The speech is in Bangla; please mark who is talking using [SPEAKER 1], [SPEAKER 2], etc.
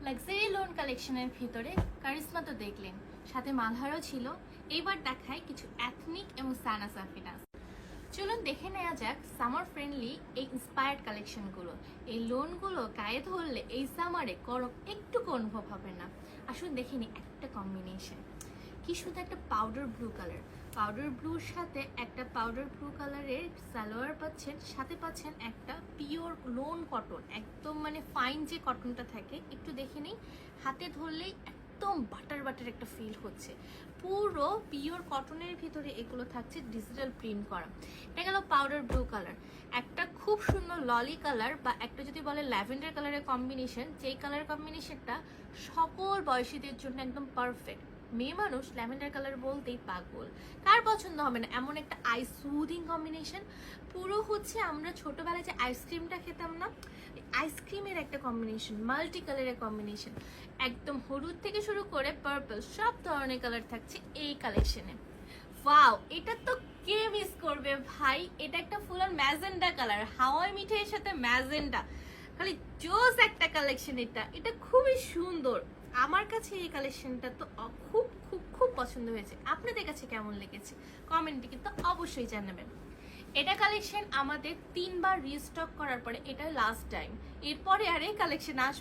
[SPEAKER 1] লাক্সারি লোন কালেকশনের ভিতরে কারিশমা তো দেখলেন, সাথে মালহারও ছিল। এইবার দেখায় কিছু এথনিক এবং সানা সাফিনাস। চলুন দেখে নেওয়া যাক সামার ফ্রেন্ডলি এই ইন্সপায়ার্ড কালেকশনগুলো। এই লোনগুলো গায়ে ধরলে এই সামারে গরম একটুকু অনুভব হবে না। আসুন দেখে নিই একটা কম্বিনেশন কি সুন্দর, একটা পাউডার ব্লু কালার, পাউডার ব্লুর সাথে একটা পাউডার ব্লু কালারের সালোয়ার পাচ্ছেন, সাথে পাচ্ছেন একটা পিওর লোন কটন, একদম মানে ফাইন যে কটনটা থাকে। একটু দেখে নিই, হাতে ধরলেই একদম বাটার বাটার একটা ফিল হচ্ছে। পুরো পিওর কটনের ভিতরে এগুলো থাকছে ডিজিটাল প্রিন্ট করা। এটা গেল পাউডার ব্লু কালার। একটা খুব সুন্দর ললি কালার বা একটা যদি বলে ল্যাভেন্ডার কালারের কম্বিনেশন, যেই কালার কম্বিনেশনটা সকল বয়সীদের জন্য একদম পারফেক্ট। মেয়ে মানুষ ল্যাভেন্ডার কালার বলতেই পাগল, কার পছন্দ হবে না? এমন একটা আই সুদিং কম্বিনেশন। পুরো হচ্ছে আমরা ছোটবেলায় যে আইসক্রিমটা খেতাম না, আইসক্রিমের একটা কম্বিনেশন, মাল্টি কালারের কম্বিনেশন। একদম হলুদ থেকে শুরু করে পার্পল সব ধরনের কালার থাকছে এই কালেকশনে। ওয়াও, এটা তো কে মিস করবে ভাই? এটা একটা ফুল অন ম্যাজেন্ডা কালার, হাওয়াই মিঠাইয়ের সাথে ম্যাজেন্ডা, খালি জোস একটা কালেকশন। এটা খুবই সুন্দর। আমার কাছে এই কালেকশনটা তো খুব খুব খুব পছন্দ হয়েছে। আপনাদের কাছে কেমন লেগেছে কমেন্টে কিন্তু অবশ্যই জানাবেন। এটা কালেকশন আমাদের 3বার রিস্টক করার পরে এটা লাস্ট টাইম, এরপরে আর এই কালেকশন আসবে